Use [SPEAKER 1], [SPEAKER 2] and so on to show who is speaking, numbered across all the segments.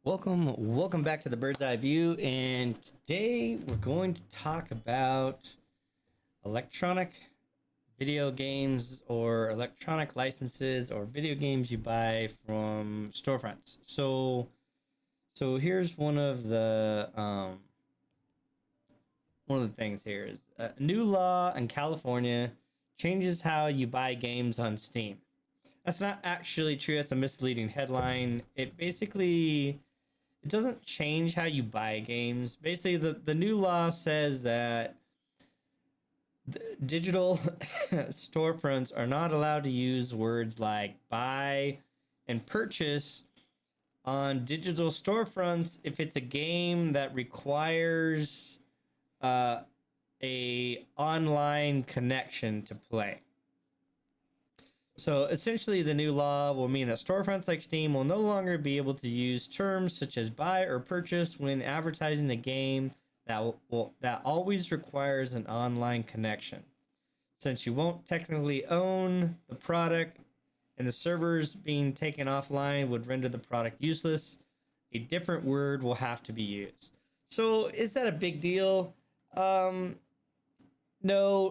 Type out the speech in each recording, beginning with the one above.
[SPEAKER 1] Welcome back to the Bird's Eye View, and today we're going to talk about electronic video games or electronic licenses or video games you buy from storefronts. So here's one of the things here is a new law in California changes how you buy games on Steam. That's not actually true. That's a misleading headline. It doesn't change how you buy games. Basically, the new law says that digital storefronts are not allowed to use words like buy and purchase on digital storefronts if it's a game that requires a online connection to play. So essentially, the new law will mean that storefronts like Steam will no longer be able to use terms such as buy or purchase when advertising the game that always requires an online connection. Since you won't technically own the product and the servers being taken offline would render the product useless, a different word will have to be used. So is that a big deal? No,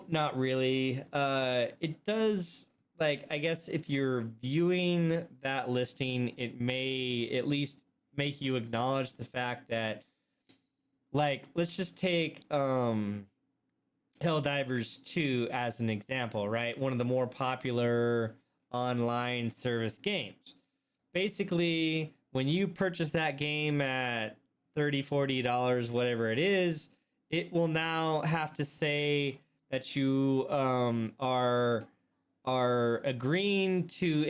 [SPEAKER 1] not really. It does, like, I guess if you're viewing that listing, it may at least make you acknowledge the fact that, like, let's just take Helldivers 2 as an example, right? One of the more popular online service games. Basically, when you purchase that game at $30, $40, whatever it is, it will now have to say that you are agreeing to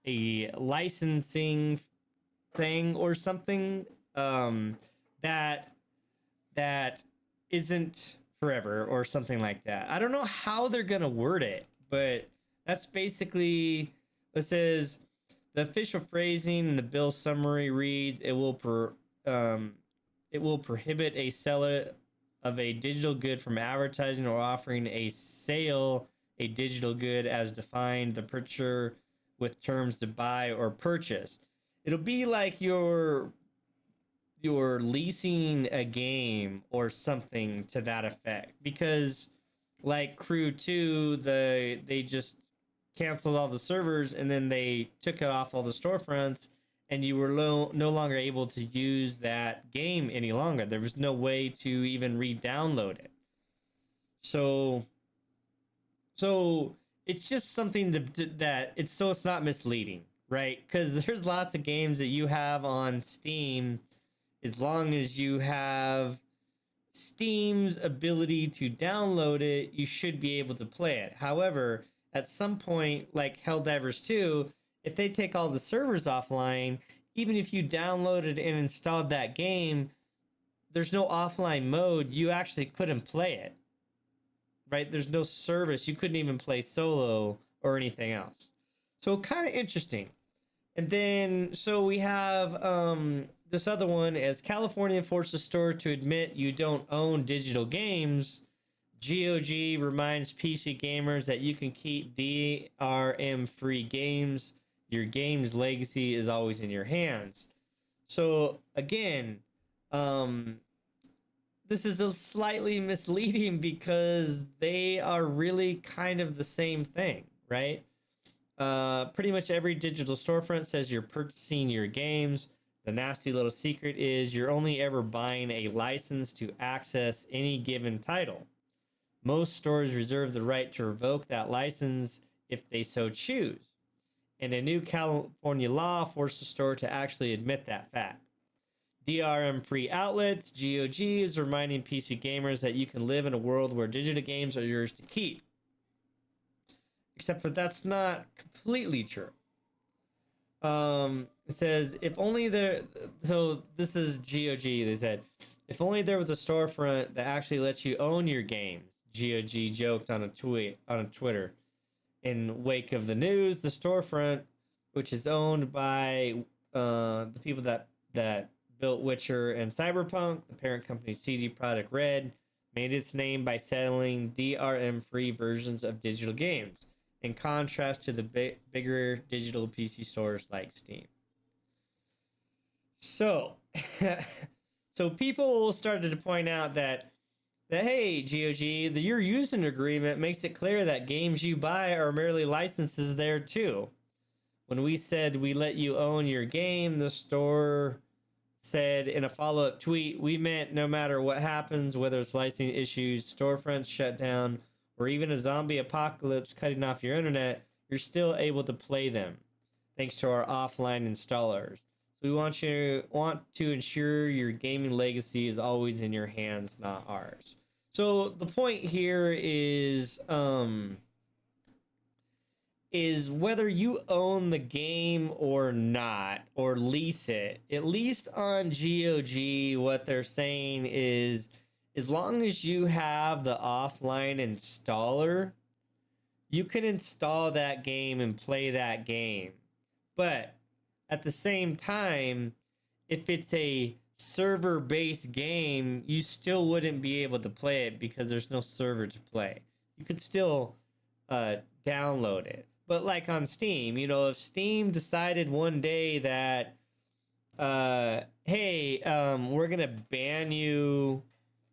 [SPEAKER 1] a licensing thing or something that isn't forever or something like that. I don't know how they're gonna word it, but that's basically it says. The official phrasing in the bill summary reads: it will prohibit a seller of a digital good from advertising or offering a digital good as defined the purchaser with terms to buy or purchase. It'll be like you're leasing a game or something to that effect, because like Crew 2, they just canceled all the servers and then they took it off all the storefronts, and you were no longer able to use that game any longer. There was no way to even re-download it. So it's just something that it's not misleading, right? Because there's lots of games that you have on Steam. As long as you have Steam's ability to download it, you should be able to play it. However, at some point, like Helldivers 2, if they take all the servers offline, even if you downloaded and installed that game, there's no offline mode. You actually couldn't play it, right? There's no service. You couldn't even play solo or anything else. So kind of interesting. And then, so we have this other one: as California forces store to admit you don't own digital games, GOG reminds PC gamers that you can keep DRM-free games. Your game's legacy is always in your hands. So again, this is a slightly misleading because they are really kind of the same thing, right? Pretty much every digital storefront says you're purchasing your games. The nasty little secret is you're only ever buying a license to access any given title. Most stores reserve the right to revoke that license if they so choose. And a new California law forced the store to actually admit that fact. DRM-free outlets, GOG, is reminding PC gamers that you can live in a world where digital games are yours to keep. Except for that's not completely true. It says, if only there... So this is GOG, they said. If only there was a storefront that actually lets you own your games, GOG joked on a Twitter. In wake of the news, the storefront, which is owned by the people that built Witcher and Cyberpunk, the parent company CD Projekt Red, made its name by selling DRM-free versions of digital games, in contrast to the bigger digital PC stores like Steam. So, so people started to point out that hey, GOG, your using agreement makes it clear that games you buy are merely licenses there too. When we said we let you own your game, the store said in a follow-up tweet, we meant no matter what happens, whether it's licensing issues, storefronts shut down, or even a zombie apocalypse cutting off your internet, you're still able to play them, thanks to our offline installers. So we want to ensure your gaming legacy is always in your hands, not ours. So the point here is whether you own the game or not, or lease it. At least on GOG, what they're saying is as long as you have the offline installer, you can install that game and play that game. But at the same time, if it's a server based game, you still wouldn't be able to play it because there's no server to play. You could still download it. But like on Steam, if Steam decided one day that, hey, we're going to ban you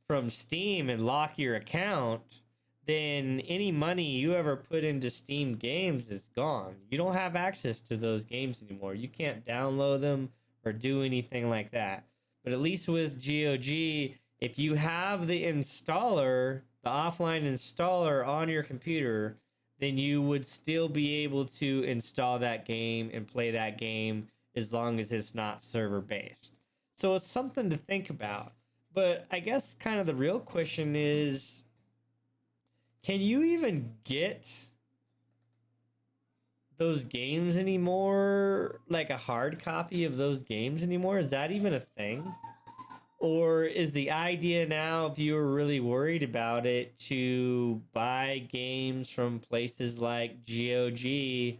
[SPEAKER 1] from Steam and lock your account, then any money you ever put into Steam games is gone. You don't have access to those games anymore. You can't download them or do anything like that. But at least with GOG, if you have the installer, the offline installer on your computer, then you would still be able to install that game and play that game as long as it's not server based. So it's something to think about. But I guess kind of the real question is, can you even get those games anymore? Like a hard copy of those games anymore? Is that even a thing? Or is the idea now, if you were really worried about it, to buy games from places like GOG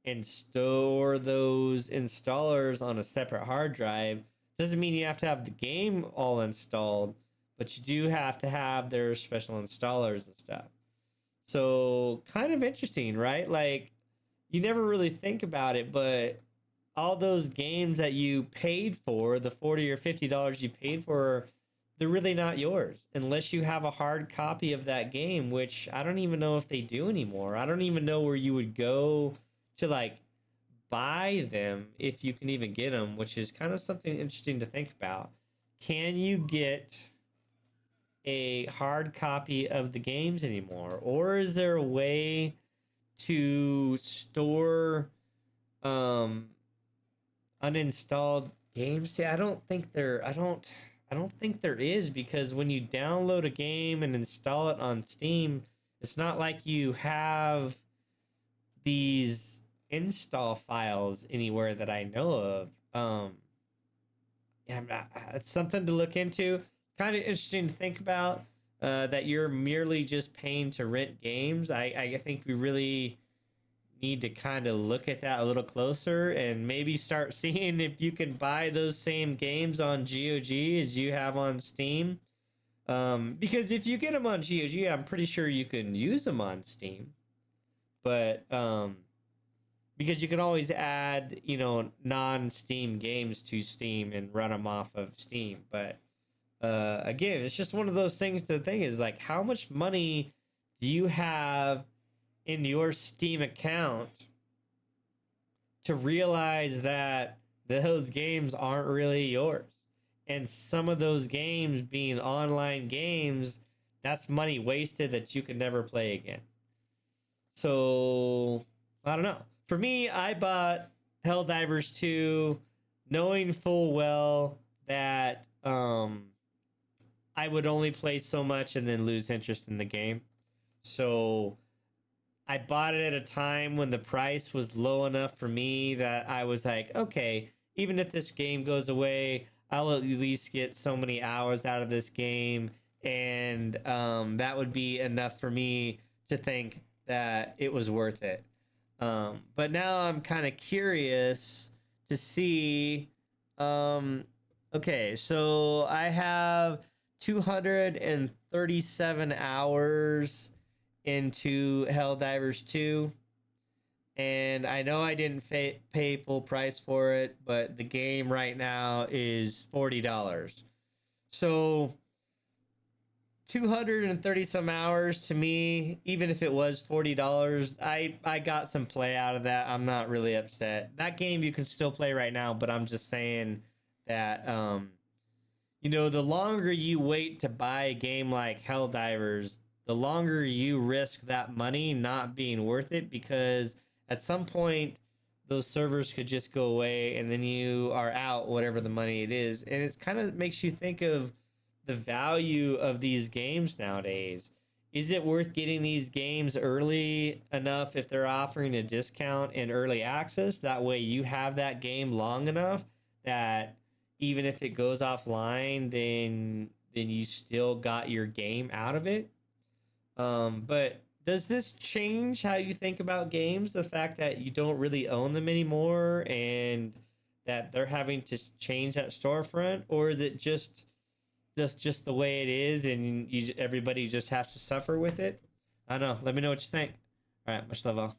[SPEAKER 1] and store those installers on a separate hard drive? Doesn't mean you have to have the game all installed, but you do have to have their special installers and stuff. So kind of interesting, right? Like, you never really think about it, but all those games that you paid for, the $40 or $50 you paid for, they're really not yours unless you have a hard copy of that game, which I don't even know if they do anymore. I don't even know where you would go to like buy them, if you can even get them, which is kind of something interesting to think about. Can you get a hard copy of the games anymore, or is there a way to store uninstalled games? See, I don't think there is, because when you download a game and install it on Steam, it's not like you have these install files anywhere that I know of. Yeah, it's something to look into. Kind of interesting to think about, that you're merely just paying to rent games. I think we really need to kind of look at that a little closer and maybe start seeing if you can buy those same games on GOG as you have on Steam. Because if you get them on GOG, I'm pretty sure you can use them on Steam. But because you can always add, non-Steam games to Steam and run them off of Steam. But again, it's just one of those things to think is like, how much money do you have in your Steam account to realize that those games aren't really yours? And some of those games being online games, that's money wasted that you can never play again. So, I don't know. For me, I bought Helldivers 2 knowing full well that I would only play so much and then lose interest in the game. So I bought it at a time when the price was low enough for me that I was like, okay, even if this game goes away, I'll at least get so many hours out of this game, and that would be enough for me to think that it was worth it. But now I'm kind of curious to see. Okay, so I have 237 hours into Helldivers 2. and I know I didn't pay full price for it, but the game right now is $40. So 230 some hours to me, even if it was $40, I got some play out of that. I'm not really upset. That game you can still play right now, but I'm just saying that the longer you wait to buy a game like Helldivers, the longer you risk that money not being worth it, because at some point those servers could just go away and then you are out whatever the money it is. And it kind of makes you think of the value of these games nowadays. Is it worth getting these games early enough if they're offering a discount and early access? That way you have that game long enough that even if it goes offline, then you still got your game out of it. But does this change how you think about games? The fact that you don't really own them anymore and that they're having to change that storefront, or is it just the way it is, and everybody just has to suffer with it? I don't know. Let me know what you think. All right, much love all.